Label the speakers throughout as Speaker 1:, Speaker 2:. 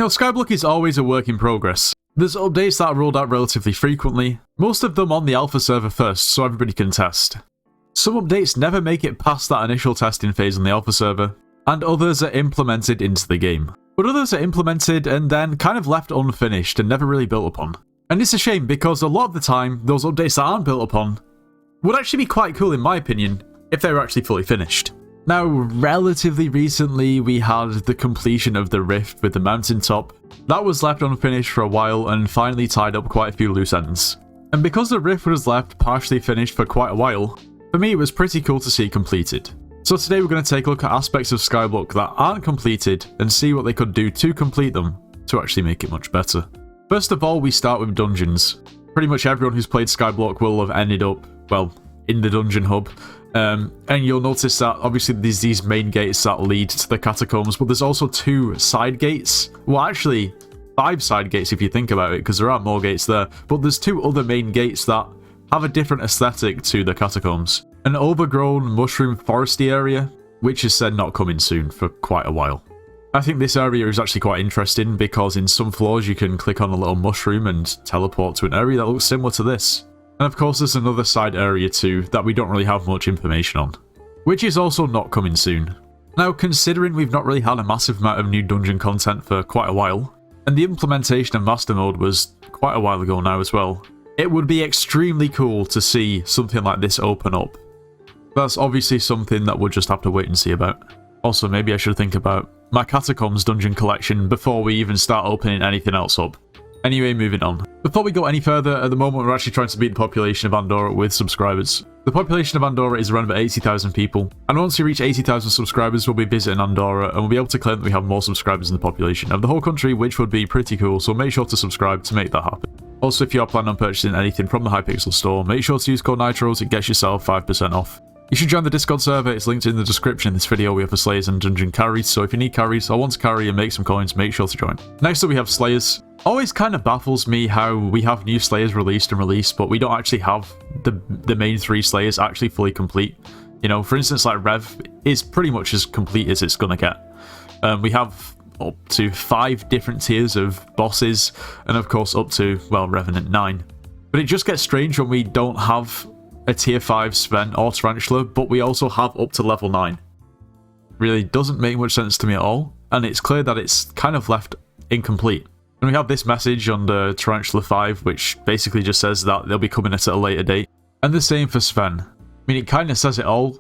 Speaker 1: You know, Skyblock is always a work in progress. There's updates that are rolled out relatively frequently, most of them on the alpha server first, so everybody can test. Some updates never make it past that initial testing phase on the alpha server, and others are implemented into the game. But others are implemented and then kind of left unfinished and never really built upon. And it's a shame because a lot of the time, those updates that aren't built upon would actually be quite cool in my opinion, if they were actually fully finished. Now, relatively recently, we had the completion of the rift with the mountaintop. That was left unfinished for a while and finally tied up quite a few loose ends. And because the rift was left partially finished for quite a while, for me it was pretty cool to see completed. So today we're going to take a look at aspects of Skyblock that aren't completed and see what they could do to complete them to actually make it much better. First of all, we start with dungeons. Pretty much everyone who's played Skyblock will have ended up, well, in the dungeon hub. And you'll notice that obviously there's these main gates that lead to the catacombs, but there's also 2 side gates. Well, actually 5 side gates if you think about it, because there are more gates there. But there's 2 other main gates that have a different aesthetic to the catacombs. An overgrown mushroom foresty area, which is said not coming soon for quite a while. I think this area is actually quite interesting because in some floors you can click on a little mushroom and teleport to an area that looks similar to this. And of course there's another side area too that we don't really have much information on, which is also not coming soon. Now, considering we've not really had a massive amount of new dungeon content for quite a while, and the implementation of Master Mode was quite a while ago now as well, it would be extremely cool to see something like this open up. That's obviously something that we'll just have to wait and see about. Also, maybe I should think about my Catacombs dungeon collection before we even start opening anything else up. Anyway, moving on. Before we go any further, at the moment we're actually trying to beat the population of Andorra with subscribers. The population of Andorra is around about 80,000 people, and once we reach 80,000 subscribers we'll be visiting Andorra and we'll be able to claim that we have more subscribers in the population of the whole country, which would be pretty cool, so make sure to subscribe to make that happen. Also, if you are planning on purchasing anything from the Hypixel store, make sure to use code NITRO to get yourself 5% off. You should join the Discord server, it's linked in the description in this video. We have Slayers and Dungeon Carries, so if you need carries or want to carry and make some coins, make sure to join. Next up we have Slayers. Always kind of baffles me how we have new Slayers released, but we don't actually have the main 3 Slayers actually fully complete. You know, for instance, like Rev is pretty much as complete as it's gonna get. We have up to 5 different tiers of bosses, and of course up to, well, Revenant 9. But it just gets strange when we don't have a tier 5 Sven or Tarantula, but we also have up to level 9. Really doesn't make much sense to me at all, and it's clear that it's kind of left incomplete. And we have this message on the Tarantula 5, which basically just says that they'll be coming at a later date. And the same for Sven. I mean, it kind of says it all,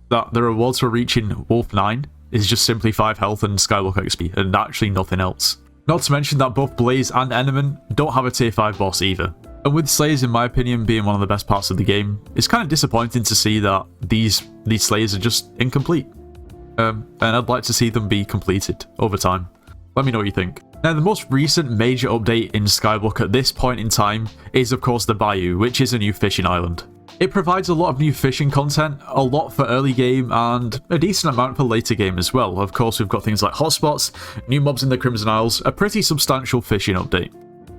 Speaker 1: that the rewards for reaching Wolf 9 is just simply 5 health and Skyblock XP, and actually nothing else. Not to mention that both Blaze and Eneman don't have a tier 5 boss either. And with Slayers, in my opinion, being one of the best parts of the game, it's kind of disappointing to see that these Slayers are just incomplete. And I'd like to see them be completed over time. Let me know what you think. Now, the most recent major update in Skyblock at this point in time is, of course, the Bayou, which is a new fishing island. It provides a lot of new fishing content, a lot for early game, and a decent amount for later game as well. Of course, we've got things like hotspots, new mobs in the Crimson Isles, a pretty substantial fishing update.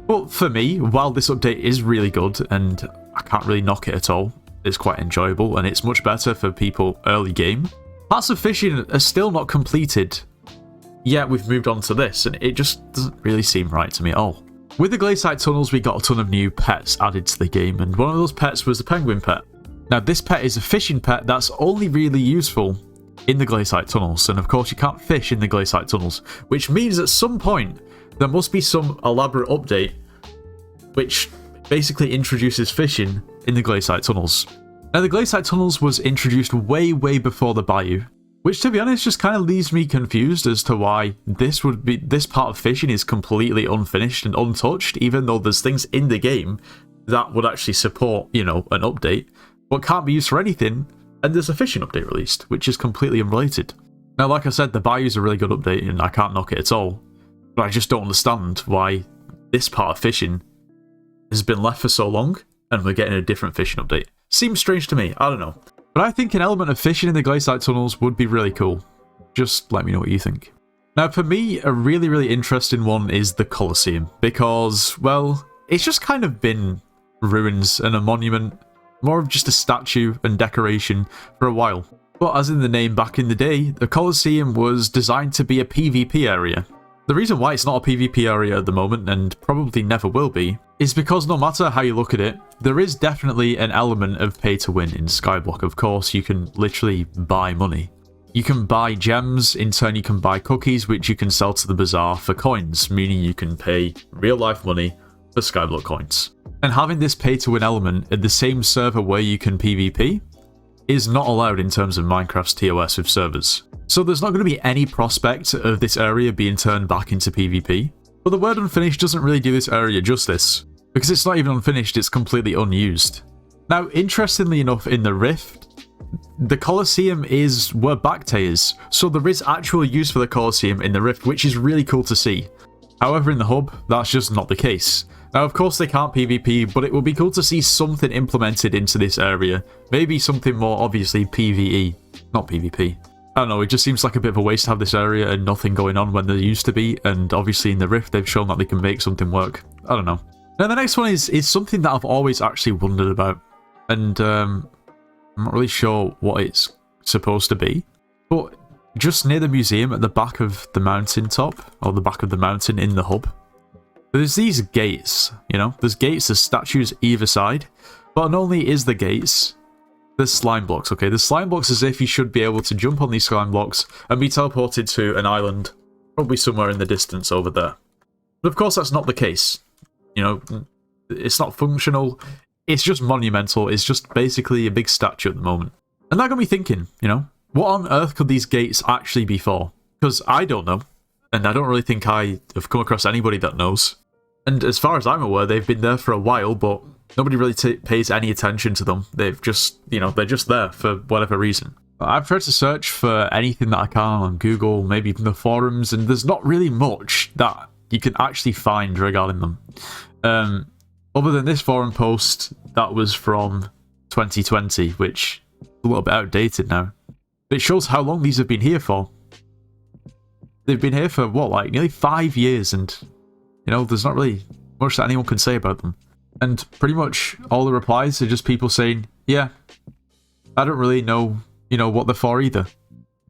Speaker 1: But for me, while this update is really good, and I can't really knock it at all, it's quite enjoyable, and it's much better for people early game, parts of fishing are still not completed. Yet we've moved on to this, and it just doesn't really seem right to me at all. With the Glacier Tunnels, we got a ton of new pets added to the game, and one of those pets was the penguin pet. Now, this pet is a fishing pet that's only really useful in the Glacier Tunnels, and of course you can't fish in the Glacier Tunnels, which means at some point there must be some elaborate update which basically introduces fishing in the Glacier Tunnels. Now, the Glacier Tunnels was introduced way before the Bayou, which, to be honest, just kind of leaves me confused as to why this part of fishing is completely unfinished and untouched, even though there's things in the game that would actually support, you know, an update, but can't be used for anything, and there's a fishing update released, which is completely unrelated. Now, like I said, the Bayou's a really good update, and I can't knock it at all, but I just don't understand why this part of fishing has been left for so long, and we're getting a different fishing update. Seems strange to me, I don't know. But I think an element of fishing in the Glacier Tunnels would be really cool. Just let me know what you think. Now, for me, a really interesting one is the Colosseum, because, well, it's just kind of been ruins and a monument, more of just a statue and decoration for a while. But as in the name back in the day, the Colosseum was designed to be a PvP area. The reason why it's not a PvP area at the moment, and probably never will be, is because no matter how you look at it, there is definitely an element of pay to win in Skyblock. Of course, you can literally buy money. You can buy gems, in turn you can buy cookies, which you can sell to the bazaar for coins, meaning you can pay real life money for Skyblock coins. And having this pay to win element at the same server where you can PvP is not allowed in terms of Minecraft's TOS with servers. So there's not going to be any prospect of this area being turned back into PvP. But the word unfinished doesn't really do this area justice, because it's not even unfinished, it's completely unused. Now, interestingly enough, in the Rift, the Colosseum is where Bacte is, so there is actual use for the Colosseum in the Rift, which is really cool to see. However, in the hub, that's just not the case. Now, of course, they can't PvP, but it would be cool to see something implemented into this area. Maybe something more obviously PvE, not PvP. I don't know, it just seems like a bit of a waste to have this area and nothing going on when there used to be, and obviously in the Rift they've shown that they can make something work. I don't know. Now the next one is something that I've always actually wondered about, and I'm not really sure what it's supposed to be, but just near the museum at the back of the mountain top, or the back of the mountain in the hub, there's these gates, you know, there's gates, there's statues either side, but not only is the gates, there's slime blocks, okay? There's slime blocks as if you should be able to jump on these slime blocks and be teleported to an island, probably somewhere in the distance over there. But of course that's not the case. You know, it's not functional, it's just monumental, it's just basically a big statue at the moment. And that got me thinking, you know, what on earth could these gates actually be for? Because I don't know, and I don't really think I have come across anybody that knows. And as far as I'm aware, they've been there for a while, but nobody really pays any attention to them. They've just, you know, they're just there for whatever reason. I've tried to search for anything that I can on Google, maybe even the forums, and there's not really much that you can actually find regarding them. Other than this forum post that was from 2020, which is a little bit outdated now. It shows how long these have been here for. They've been here for, what, like nearly 5 years, and, you know, there's not really much that anyone can say about them. And pretty much all the replies are just people saying, yeah, I don't really know, you know, what they're for either.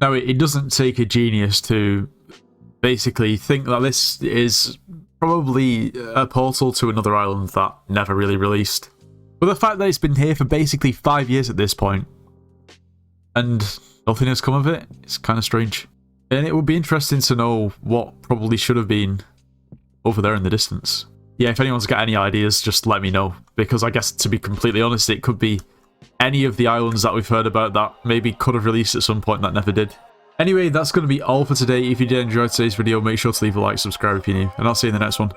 Speaker 1: Now, it doesn't take a genius to basically think that this is probably a portal to another island that never really released. But the fact that it's been here for basically 5 years at this point, and nothing has come of it, it's kind of strange. And it would be interesting to know what probably should have been over there in the distance. Yeah, if anyone's got any ideas, just let me know. Because I guess, to be completely honest, it could be any of the islands that we've heard about that maybe could have released at some point that never did. Anyway, that's going to be all for today. If you did enjoy today's video, make sure to leave a like, subscribe if you're new, and I'll see you in the next one.